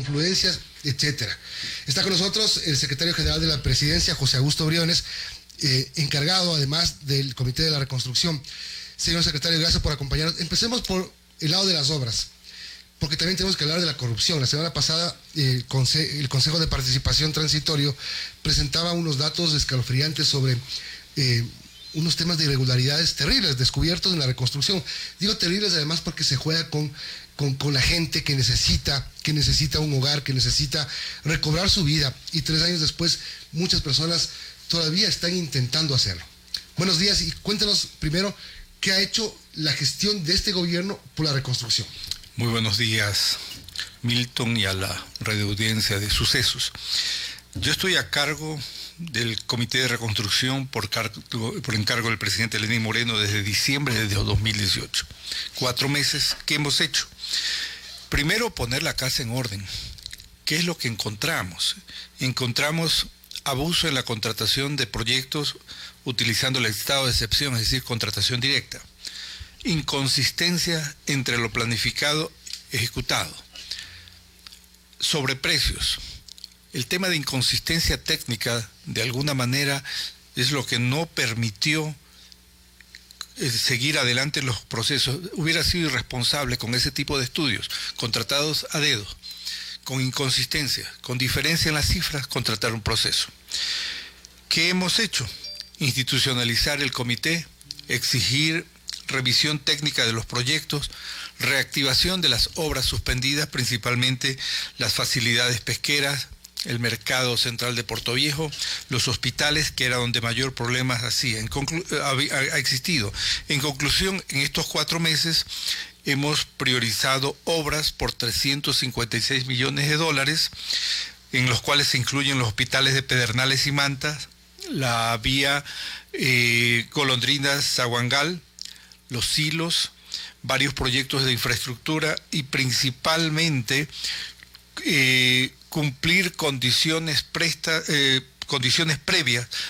influencias, etcétera. Está con nosotros el secretario general de la Presidencia, José Augusto Briones, encargado además del Comité de la Reconstrucción. Señor secretario, gracias por acompañarnos. Empecemos por el lado de las obras, porque también tenemos que hablar de la corrupción. La semana pasada el Consejo de Participación Transitorio presentaba unos datos escalofriantes sobre unos temas de irregularidades terribles descubiertos en la reconstrucción. Digo terribles además porque se juega con la gente que necesita un hogar, que necesita recobrar su vida, y 3 años después muchas personas todavía están intentando hacerlo. Buenos días, y cuéntanos primero qué ha hecho la gestión de este gobierno por la reconstrucción. Muy buenos días, Milton, y a la radioaudiencia de Sucesos. Yo estoy a cargo del Comité de Reconstrucción por encargo del presidente Lenín Moreno desde diciembre de 2018. 4 meses. ¿Qué hemos hecho? Primero, poner la casa en orden. ¿Qué es lo que encontramos? Encontramos abuso en la contratación de proyectos utilizando el estado de excepción, es decir, contratación directa. Inconsistencia entre lo planificado y ejecutado. Sobreprecios. El tema de inconsistencia técnica, de alguna manera, es lo que no permitió seguir adelante los procesos. Hubiera sido irresponsable con ese tipo de estudios, contratados a dedo, con inconsistencia, con diferencia en las cifras, contratar un proceso. ¿Qué hemos hecho? Institucionalizar el comité, exigir revisión técnica de los proyectos, reactivación de las obras suspendidas, principalmente las facilidades pesqueras, el mercado central de Puerto Viejo, los hospitales, que era donde mayor problemas ha existido. En conclusión, en estos 4 meses hemos priorizado obras por $356 millones, en los cuales se incluyen los hospitales de Pedernales y Mantas, la vía Golondrinas-Zaguangal, los silos, varios proyectos de infraestructura y principalmente cumplir condiciones previas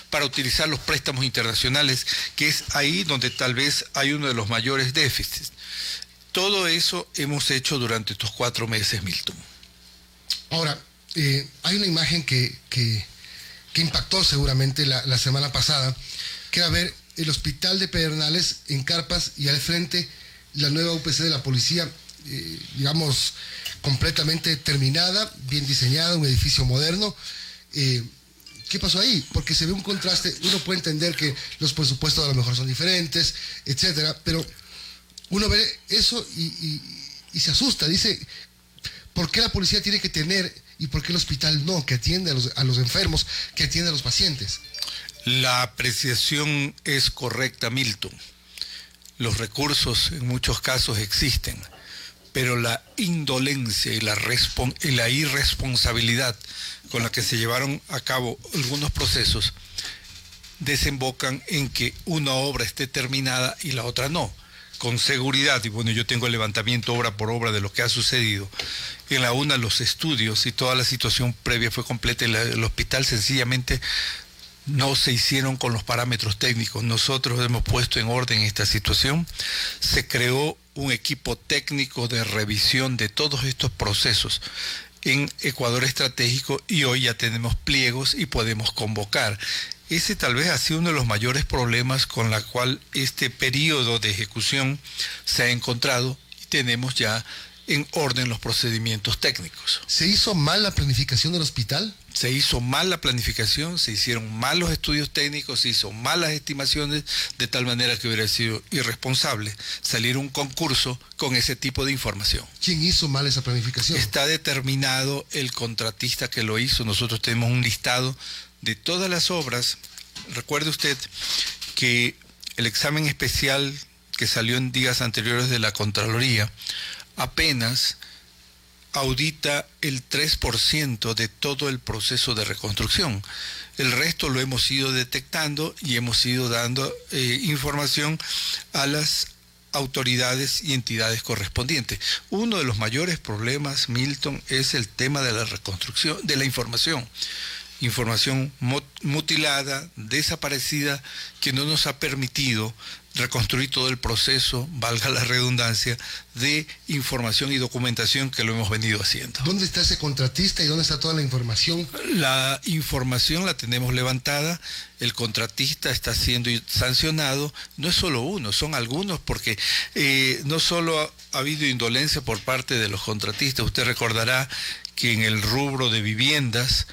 para utilizar los préstamos internacionales, que es ahí donde tal vez hay uno de los mayores déficits. Todo eso hemos hecho durante estos 4 meses, Milton. Ahora, hay una imagen que impactó seguramente la semana pasada, que era ver el hospital de Pedernales en carpas y al frente la nueva UPC de la policía, digamos, completamente terminada, bien diseñada, un edificio moderno. ¿Qué pasó ahí? Porque se ve un contraste. Uno puede entender que los presupuestos a lo mejor son diferentes, etcétera, pero uno ve eso y se asusta. Dice, ¿por qué la policía tiene que tener y por qué el hospital no, que atiende a los enfermos, que atiende a los pacientes? La apreciación es correcta, Milton. Los recursos en muchos casos existen, pero la indolencia y la irresponsabilidad con la que se llevaron a cabo algunos procesos desembocan en que una obra esté terminada y la otra no. Con seguridad, y bueno, yo tengo el levantamiento obra por obra de lo que ha sucedido. En la una, los estudios y toda la situación previa fue completa. El hospital sencillamente no se hicieron con los parámetros técnicos. Nosotros hemos puesto en orden esta situación. Se creó un equipo técnico de revisión de todos estos procesos en Ecuador Estratégico y hoy ya tenemos pliegos y podemos convocar. Ese tal vez ha sido uno de los mayores problemas con la cual este periodo de ejecución se ha encontrado, y tenemos ya en orden los procedimientos técnicos. ¿Se hizo mal la planificación del hospital? Se hizo mal la planificación, se hicieron mal los estudios técnicos, se hizo mal las estimaciones, de tal manera que hubiera sido irresponsable salir un concurso con ese tipo de información. ¿Quién hizo mal esa planificación? Está determinado el contratista que lo hizo. Nosotros tenemos un listado de todas las obras. Recuerde usted que el examen especial que salió en días anteriores de la Contraloría apenas audita el 3% de todo el proceso de reconstrucción. El resto lo hemos ido detectando y hemos ido dando información a las autoridades y entidades correspondientes. Uno de los mayores problemas, Milton, es el tema de la reconstrucción, de la información mutilada, desaparecida, que no nos ha permitido reconstruir todo el proceso, valga la redundancia, de información y documentación que lo hemos venido haciendo. ¿Dónde está ese contratista y dónde está toda la información? La información la tenemos levantada, el contratista está siendo sancionado, no es solo uno, son algunos, porque no solo ha habido indolencia por parte de los contratistas. Usted recordará que en el rubro de viviendas,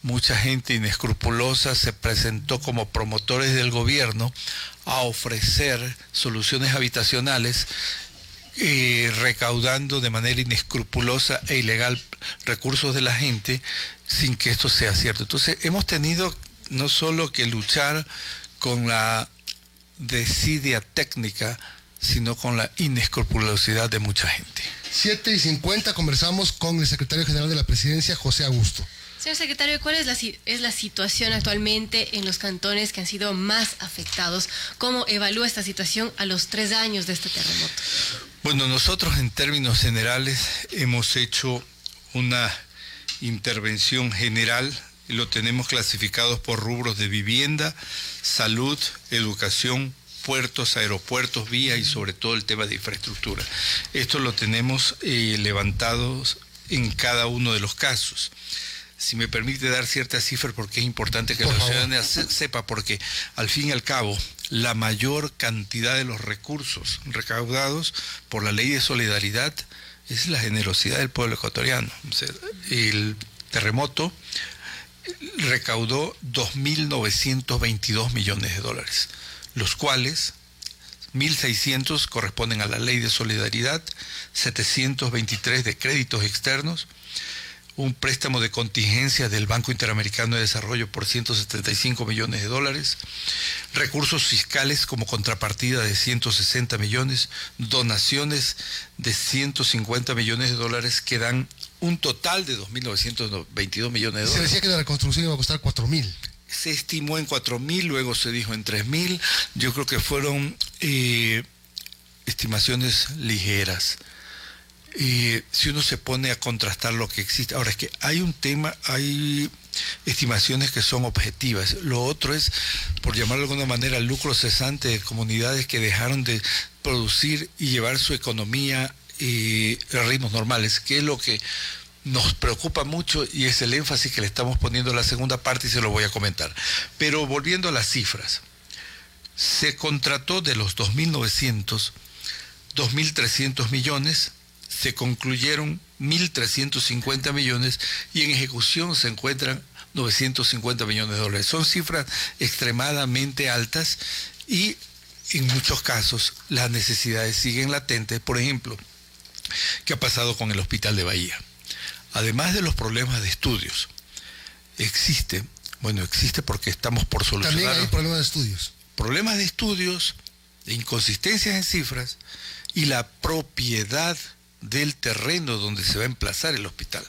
mucha gente inescrupulosa se presentó como promotores del gobierno a ofrecer soluciones habitacionales, recaudando de manera inescrupulosa e ilegal recursos de la gente sin que esto sea cierto. Entonces hemos tenido no solo que luchar con la desidia técnica, sino con la inescrupulosidad de mucha gente. 7:50 conversamos con el secretario general de la Presidencia, José Augusto. Señor secretario, ¿cuál es la situación actualmente en los cantones que han sido más afectados? ¿Cómo evalúa esta situación a los 3 años de este terremoto? Bueno, nosotros en términos generales hemos hecho una intervención general y lo tenemos clasificados por rubros de vivienda, salud, educación, puertos, aeropuertos, vías y sobre todo el tema de infraestructura. Esto lo tenemos levantados en cada uno de los casos. Si me permite dar ciertas cifras, porque es importante que la ciudadanía sepa, porque al fin y al cabo, la mayor cantidad de los recursos recaudados por la ley de solidaridad es la generosidad del pueblo ecuatoriano. O sea, el terremoto recaudó 2.922 millones de dólares, los cuales 1.600 corresponden a la ley de solidaridad, 723 de créditos externos, un préstamo de contingencia del Banco Interamericano de Desarrollo por 175 millones de dólares, recursos fiscales como contrapartida de 160 millones, donaciones de 150 millones de dólares que dan un total de 2.922 millones de dólares. Se decía que la reconstrucción iba a costar 4.000. Se estimó en 4.000, luego se dijo en 3.000. Yo creo que fueron estimaciones ligeras. Si uno se pone a contrastar lo que existe. Ahora, es que hay un tema, hay estimaciones que son objetivas. Lo otro es, por llamarlo de alguna manera, el lucro cesante de comunidades que dejaron de producir y llevar su economía a ritmos normales, que es lo que nos preocupa mucho y es el énfasis que le estamos poniendo a la segunda parte y se lo voy a comentar. Pero volviendo a las cifras, se contrató de los 2.900, 2.300 millones, se concluyeron 1.350 millones y en ejecución se encuentran 950 millones de dólares. Son cifras extremadamente altas y en muchos casos las necesidades siguen latentes. Por ejemplo, ¿qué ha pasado con el Hospital de Bahía? Además de los problemas de estudios, existe porque estamos por solucionar. También hay problemas de estudios. Problemas de estudios, de inconsistencias en cifras y la propiedad del terreno donde se va a emplazar el hospital.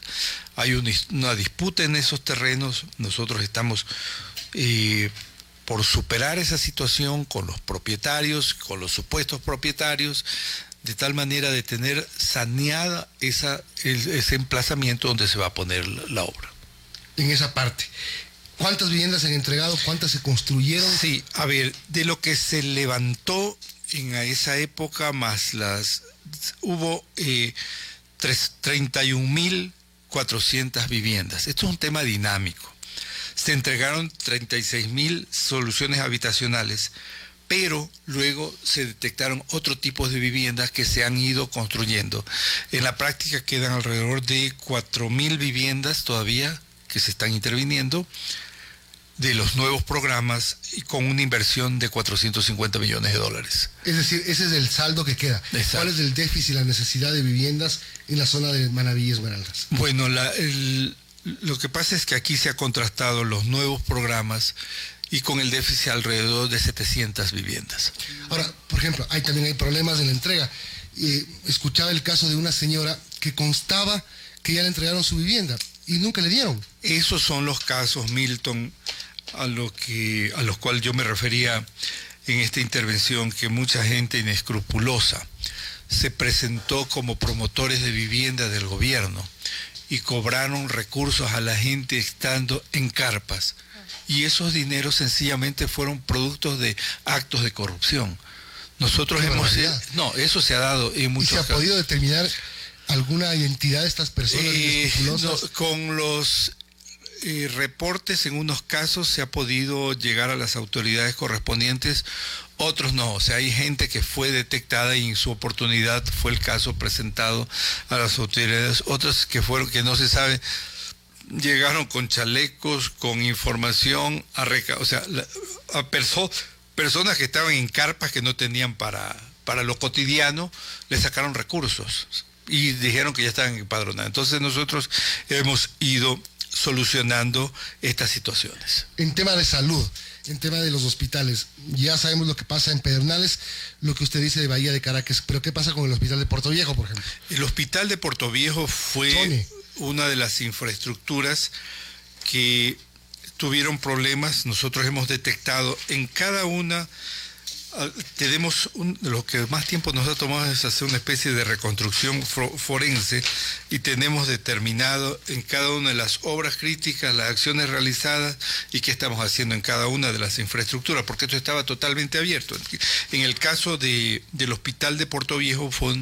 Hay una disputa en esos terrenos. Nosotros estamos por superar esa situación con los propietarios, con los supuestos propietarios, de tal manera de tener saneada ese emplazamiento donde se va a poner la obra. En esa parte, ¿cuántas viviendas se han entregado? ¿Cuántas se construyeron? Sí, a ver, de lo que se levantó en esa época, más hubo 31.400 viviendas. Esto es un tema dinámico. Se entregaron 36.000 soluciones habitacionales, pero luego se detectaron otro tipo de viviendas que se han ido construyendo. En la práctica quedan alrededor de 4.000 viviendas todavía que se están interviniendo de los nuevos programas y con una inversión de 450 millones de dólares. Es decir, ese es el saldo que queda. Exacto. ¿Cuál es el déficit y la necesidad de viviendas en la zona de Manabí y Esmeraldas? Bueno, lo que pasa es que aquí se ha contrastado los nuevos programas y con el déficit alrededor de 700 viviendas. Ahora, por ejemplo, también hay problemas en la entrega. Escuchaba el caso de una señora que constaba que ya le entregaron su vivienda y nunca le dieron. Esos son los casos, Milton, a los cuales yo me refería en esta intervención, que mucha gente inescrupulosa se presentó como promotores de vivienda del gobierno y cobraron recursos a la gente estando en carpas. Y esos dineros sencillamente fueron productos de actos de corrupción. Nosotros no, eso se ha dado en muchos casos. ¿Y se ha podido determinar alguna identidad de estas personas inescrupulosas? No, con los reportes, en unos casos se ha podido llegar a las autoridades correspondientes, otros no. O sea, hay gente que fue detectada y en su oportunidad fue el caso presentado a las autoridades, otros que no se sabe, llegaron con chalecos, con información, o sea, a personas que estaban en carpas que no tenían para lo cotidiano, le sacaron recursos y dijeron que ya estaban empadronados. Entonces nosotros hemos ido solucionando estas situaciones. En tema de salud, en tema de los hospitales, ya sabemos lo que pasa en Pedernales, lo que usted dice de Bahía de Caracas, pero ¿qué pasa con el hospital de Puerto Viejo, por ejemplo? El hospital de Puerto Viejo fue una de las infraestructuras que tuvieron problemas. Nosotros hemos detectado en cada una, lo que más tiempo nos ha tomado es hacer una especie de reconstrucción forense, y tenemos determinado en cada una de las obras críticas, las acciones realizadas y qué estamos haciendo en cada una de las infraestructuras, porque esto estaba totalmente abierto. En el caso del hospital de Puerto Viejo fue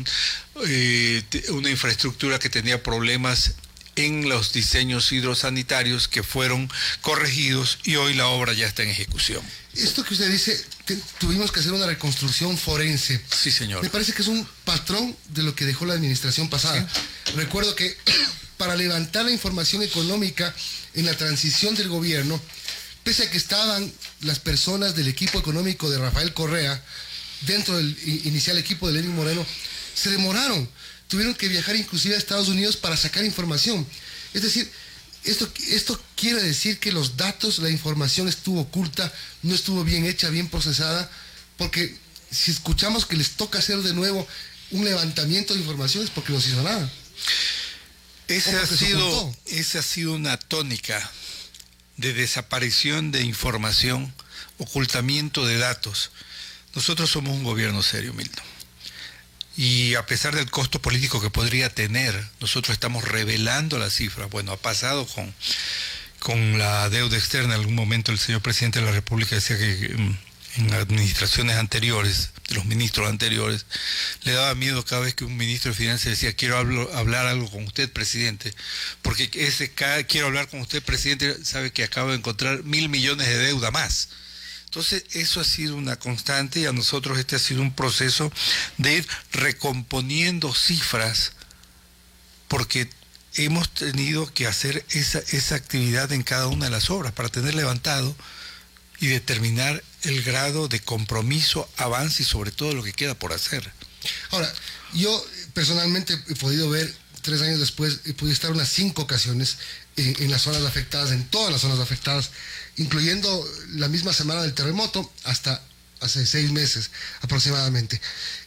una infraestructura que tenía problemas en los diseños hidrosanitarios que fueron corregidos y hoy la obra ya está en ejecución. Esto que usted dice, tuvimos que hacer una reconstrucción forense. Sí, señor. Me parece que es un patrón de lo que dejó la administración pasada. Sí. Recuerdo que para levantar la información económica en la transición del gobierno, pese a que estaban las personas del equipo económico de Rafael Correa dentro del inicial equipo de Lenín Moreno, se demoraron. Tuvieron que viajar inclusive a Estados Unidos para sacar información. Es decir, esto quiere decir que los datos, la información estuvo oculta, no estuvo bien hecha, bien procesada, porque si escuchamos que les toca hacer de nuevo un levantamiento de información es porque no se hizo nada. Esa ha sido una tónica de desaparición de información, ocultamiento de datos. Nosotros somos un gobierno serio, Milton. Y a pesar del costo político que podría tener, nosotros estamos revelando las cifras. Bueno, ha pasado con la deuda externa. En algún momento el señor presidente de la República decía que en administraciones anteriores, de los ministros anteriores, le daba miedo cada vez que un ministro de Finanzas decía quiero hablar algo con usted, presidente, porque quiero hablar con usted, presidente, sabe que acabo de encontrar 1.000 millones de deuda más. Entonces, eso ha sido una constante y a nosotros este ha sido un proceso de ir recomponiendo cifras, porque hemos tenido que hacer esa actividad en cada una de las obras para tener levantado y determinar el grado de compromiso, avance y sobre todo lo que queda por hacer. Ahora, yo personalmente he podido ver, 3 años después, he podido estar unas 5 ocasiones en las zonas afectadas, en todas las zonas afectadas, incluyendo la misma semana del terremoto hasta hace 6 meses aproximadamente.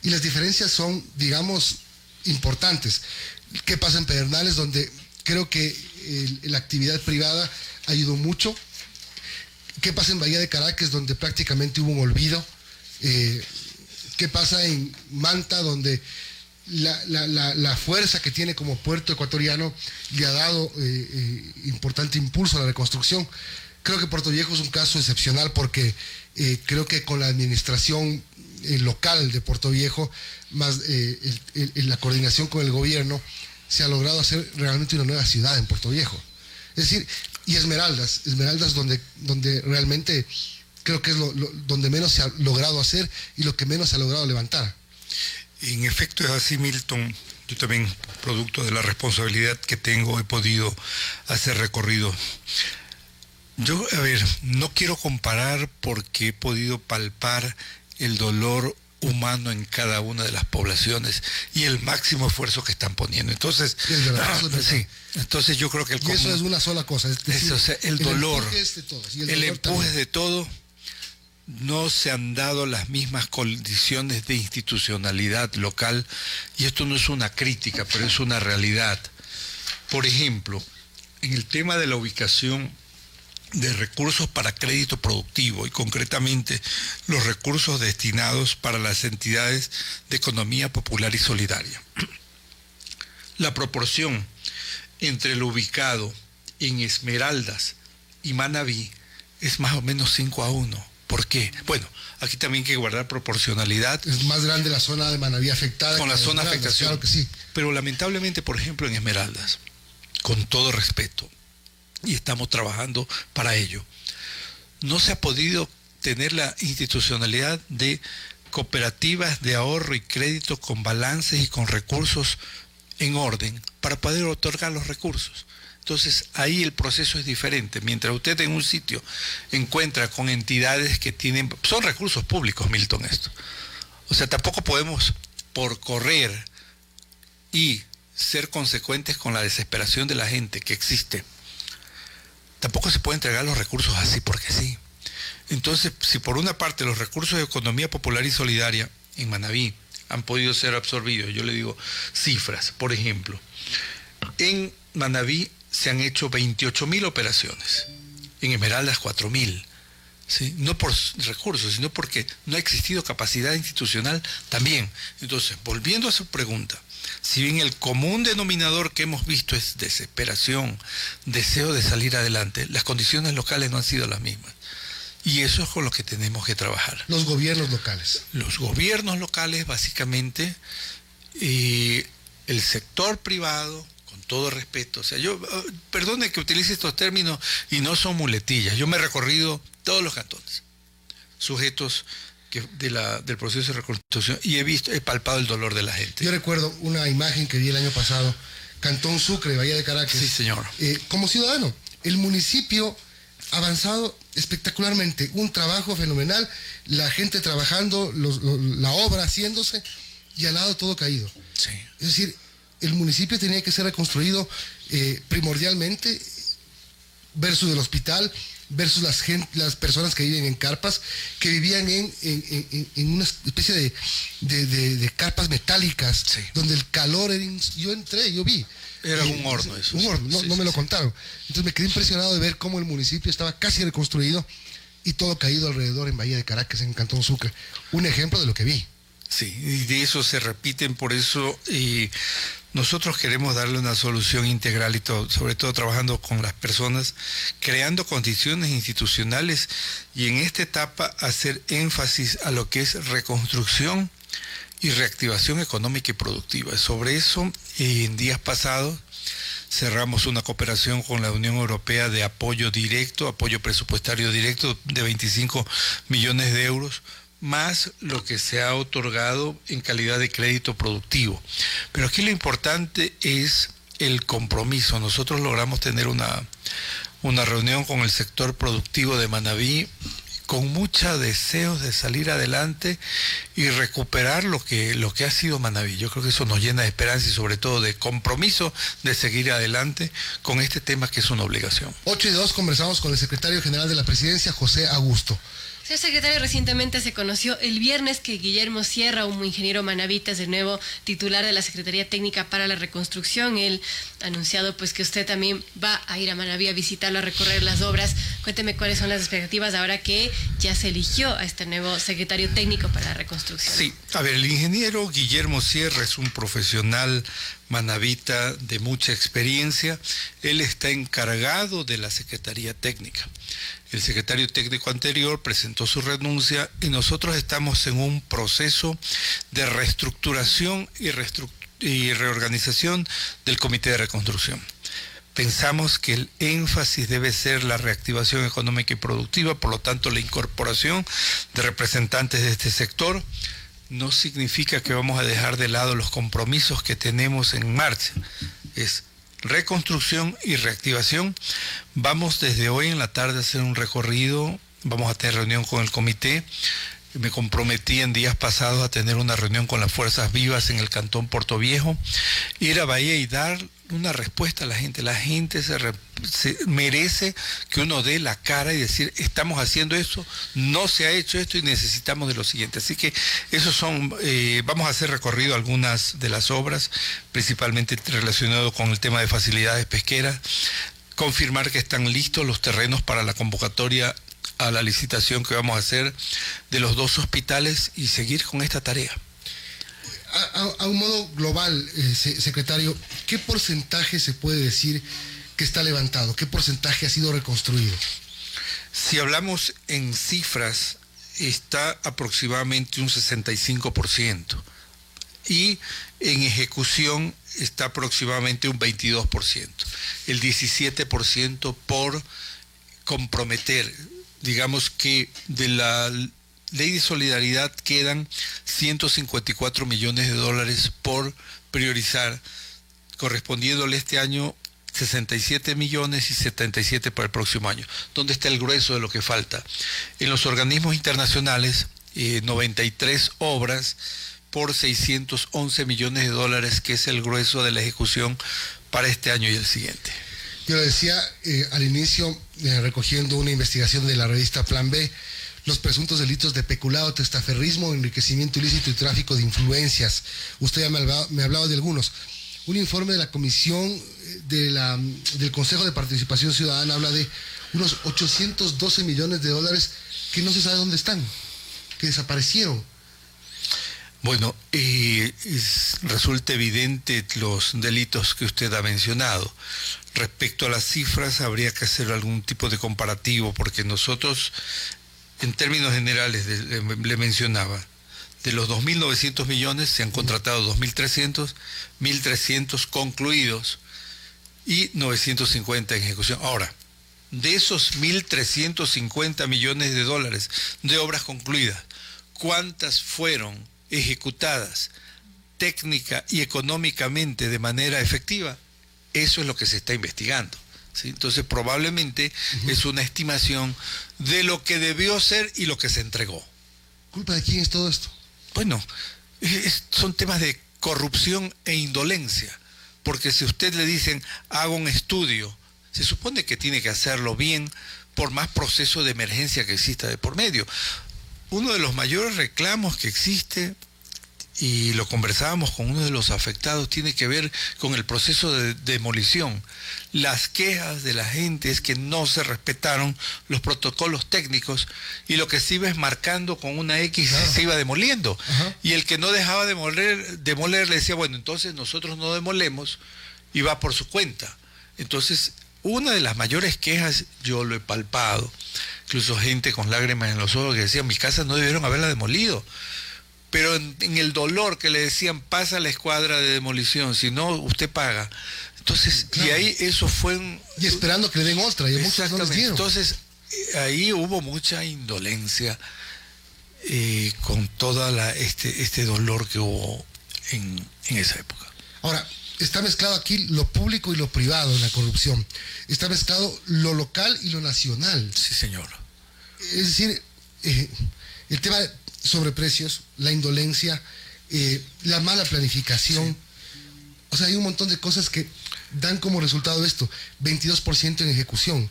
Y las diferencias son, digamos, importantes. ¿Qué pasa en Pedernales, donde creo que la actividad privada ayudó mucho? ¿Qué pasa en Bahía de Caracas, donde prácticamente hubo un olvido? ¿Qué pasa en Manta, donde la fuerza que tiene como puerto ecuatoriano le ha dado importante impulso a la reconstrucción? Creo que Puerto Viejo es un caso excepcional porque creo que con la administración local de Puerto Viejo, más la coordinación con el gobierno, se ha logrado hacer realmente una nueva ciudad en Puerto Viejo. Es decir, y Esmeraldas donde realmente creo que es donde menos se ha logrado hacer y lo que menos se ha logrado levantar. En efecto es así, Milton. Yo también, producto de la responsabilidad que tengo, he podido hacer recorrido. Yo, no quiero comparar porque he podido palpar el dolor humano en cada una de las poblaciones y el máximo esfuerzo que están poniendo. Entonces, sí, entonces yo creo que y eso es una sola cosa. Es decir, o sea, el dolor, el empuje de todo, no se han dado las mismas condiciones de institucionalidad local, y esto no es una crítica, pero es una realidad. Por ejemplo, en el tema de la ubicación de recursos para crédito productivo y concretamente los recursos destinados para las entidades de economía popular y solidaria. La proporción entre lo ubicado en Esmeraldas y Manabí es más o menos 5-1. ¿Por ¿Por qué? Bueno, aquí también hay que guardar proporcionalidad. Es más grande la zona de Manabí afectada. Con la zona de afectación. Claro que sí. Pero lamentablemente, por ejemplo, en Esmeraldas, con todo respeto, y estamos trabajando para ello, no se ha podido tener la institucionalidad de cooperativas de ahorro y crédito con balances y con recursos en orden para poder otorgar los recursos. Entonces ahí el proceso es diferente. Mientras usted en un sitio encuentra con entidades que tienen, son recursos públicos, Milton, esto. O sea, tampoco podemos por correr y ser consecuentes con la desesperación de la gente que existe. Tampoco se puede entregar los recursos así porque sí. Entonces, si por una parte los recursos de economía popular y solidaria en Manabí han podido ser absorbidos, yo le digo cifras, por ejemplo, en Manabí se han hecho 28.000 operaciones, en Esmeraldas 4.000, ¿sí? No por recursos, sino porque no ha existido capacidad institucional también. Entonces, volviendo a su pregunta, si bien el común denominador que hemos visto es desesperación, deseo de salir adelante, las condiciones locales no han sido las mismas. Y eso es con lo que tenemos que trabajar. Los gobiernos locales. Los gobiernos locales, básicamente, y el sector privado, con todo respeto. O sea, yo, perdone que utilice estos términos y no son muletillas. Yo me he recorrido todos los cantones, sujetos del proceso de reconstrucción, y he palpado el dolor de la gente. Yo recuerdo una imagen que vi el año pasado, Cantón Sucre, Bahía de Caracas. Sí, señor. Como ciudadano, el municipio ha avanzado espectacularmente, un trabajo fenomenal, la gente trabajando, la obra haciéndose, y al lado todo caído. Sí. Es decir, el municipio tenía que ser reconstruido primordialmente versus el hospital, versus las personas que viven en carpas, que vivían en una especie de carpas metálicas, sí, donde el calor era... Yo vi. Era un horno eso. Un horno, sí, no me lo contaron. Entonces me quedé impresionado de ver cómo el municipio estaba casi reconstruido y todo caído alrededor en Bahía de Caracas, en Cantón Sucre. Un ejemplo de lo que vi. Sí, y de eso se repiten, por eso nosotros queremos darle una solución integral y todo, sobre todo trabajando con las personas, creando condiciones institucionales y en esta etapa hacer énfasis a lo que es reconstrucción y reactivación económica y productiva. Sobre eso, en días pasados, cerramos una cooperación con la Unión Europea de apoyo directo, apoyo presupuestario directo de 25 millones de euros, más lo que se ha otorgado en calidad de crédito productivo. Pero aquí lo importante es el compromiso. Nosotros logramos tener una reunión con el sector productivo de Manabí, con muchos deseos de salir adelante y recuperar lo que ha sido Manabí. Yo creo que eso nos llena de esperanza y sobre todo de compromiso de seguir adelante con este tema que es una obligación. 8:02 conversamos con el secretario general de la Presidencia, José Augusto. Señor secretario, recientemente se conoció el viernes que Guillermo Sierra, un ingeniero manabita, es el nuevo titular de la Secretaría Técnica para la Reconstrucción. Él ha anunciado pues que usted también va a ir a Manabí a visitarlo, a recorrer las obras. Cuénteme cuáles son las expectativas ahora que ya se eligió a este nuevo secretario técnico para la reconstrucción. Sí, a ver, el ingeniero Guillermo Sierra es un profesional manabita de mucha experiencia. Él está encargado de la Secretaría Técnica. El secretario técnico anterior presentó su renuncia y nosotros estamos en un proceso de reestructuración y reorganización del Comité de Reconstrucción. Pensamos que el énfasis debe ser la reactivación económica y productiva, por lo tanto la incorporación de representantes de este sector no significa que vamos a dejar de lado los compromisos que tenemos en marcha. Es reconstrucción y reactivación. Vamos desde hoy en la tarde a hacer un recorrido, vamos a tener reunión con el comité. Me comprometí en días pasados a tener una reunión con las fuerzas vivas en el cantón Puerto Viejo, ir a Bahía y dar una respuesta a la gente. La gente se merece que uno dé la cara y decir, estamos haciendo esto, no se ha hecho esto y necesitamos de lo siguiente. Así que esos son, vamos a hacer recorrido algunas de las obras, principalmente relacionado con el tema de facilidades pesqueras, confirmar que están listos los terrenos para la convocatoria a la licitación que vamos a hacer de los 2 hospitales y seguir con esta tarea. A un modo global, secretario, ¿qué porcentaje se puede decir que está levantado? ¿Qué porcentaje ha sido reconstruido? Si hablamos en cifras, está aproximadamente un 65%. Y en ejecución está aproximadamente un 22%. El 17% por comprometer. Digamos que de la ley de solidaridad quedan 154 millones de dólares por priorizar, correspondiéndole este año 67 millones y 77 para el próximo año. ¿Dónde está el grueso de lo que falta? En los organismos internacionales, 93 obras por 611 millones de dólares, que es el grueso de la ejecución para este año y el siguiente. Yo lo decía al inicio, recogiendo una investigación de la revista Plan B, los presuntos delitos de peculado, testaferrismo, enriquecimiento ilícito y tráfico de influencias. Usted ya me hablaba de algunos. Un informe de la Comisión del Consejo de Participación Ciudadana habla de unos 812 millones de dólares que no se sabe dónde están, que desaparecieron. Bueno, resulta evidente los delitos que usted ha mencionado. Respecto a las cifras, habría que hacer algún tipo de comparativo, porque nosotros, en términos generales, le mencionaba, de los 2.900 millones se han contratado 2.300, 1.300 concluidos y 950 en ejecución. Ahora, de esos 1.350 millones de dólares de obras concluidas, ¿cuántas fueron ejecutadas técnica y económicamente de manera efectiva? Eso es lo que se está investigando, ¿sí? Entonces probablemente es una estimación de lo que debió ser y lo que se entregó. ¿Culpa de quién es todo esto? Bueno, son temas de corrupción e indolencia, porque si a usted le dicen haga un estudio, se supone que tiene que hacerlo bien, por más proceso de emergencia que exista de por medio. Uno de los mayores reclamos que existe, y lo conversábamos con uno de los afectados, tiene que ver con el proceso de demolición. Las quejas de la gente es que no se respetaron los protocolos técnicos y lo que se iba es marcando con una X, claro, se iba demoliendo. Ajá. Y el que no dejaba demoler le decía, bueno, entonces nosotros no demolemos y va por su cuenta. Entonces, una de las mayores quejas, yo lo he palpado, incluso gente con lágrimas en los ojos que decía, mis casas no debieron haberla demolido. Pero en el dolor que le decían, pasa la escuadra de demolición, si no, usted paga. Entonces, claro, y ahí eso fue y esperando que le den otra, y muchos no les dieron. Entonces, ahí hubo mucha indolencia con toda este dolor que hubo en esa época. Ahora, está mezclado aquí lo público y lo privado en la corrupción. Está mezclado lo local y lo nacional. Sí, señor. Es decir, el tema de sobreprecios, la indolencia, la mala planificación. Sí. O sea, hay un montón de cosas que dan como resultado esto. 22% en ejecución,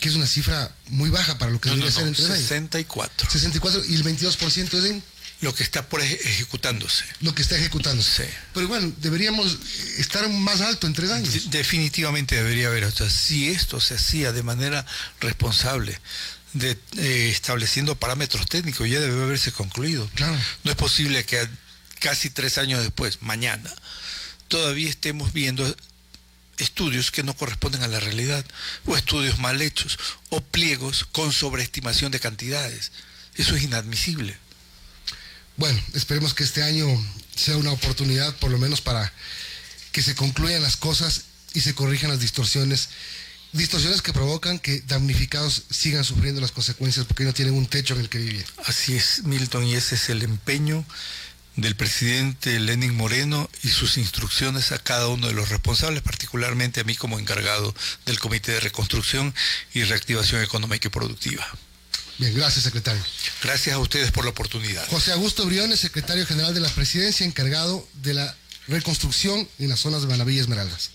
que es una cifra muy baja para lo que debería ser en 3 años. 64. 64 y el 22% es en... Lo que está por ejecutándose. Lo que está ejecutándose. Sí. Pero bueno, deberíamos estar más alto en 3 años. Definitivamente debería haber. O sea, si esto se hacía de manera responsable, estableciendo parámetros técnicos, ya debe haberse concluido. Claro. No es posible que casi 3 años después, mañana, todavía estemos viendo estudios que no corresponden a la realidad, o estudios mal hechos, o pliegos con sobreestimación de cantidades. Eso es inadmisible. Bueno, esperemos que este año sea una oportunidad, por lo menos para que se concluyan las cosas y se corrijan las distorsiones que provocan que damnificados sigan sufriendo las consecuencias porque no tienen un techo en el que vivir. Así es, Milton, y ese es el empeño del presidente Lenín Moreno y sus instrucciones a cada uno de los responsables, particularmente a mí como encargado del Comité de Reconstrucción y Reactivación Económica y Productiva. Bien, gracias, secretario. Gracias a ustedes por la oportunidad. José Augusto Briones, secretario general de la Presidencia, encargado de la reconstrucción en las zonas de Manaví y Esmeraldas.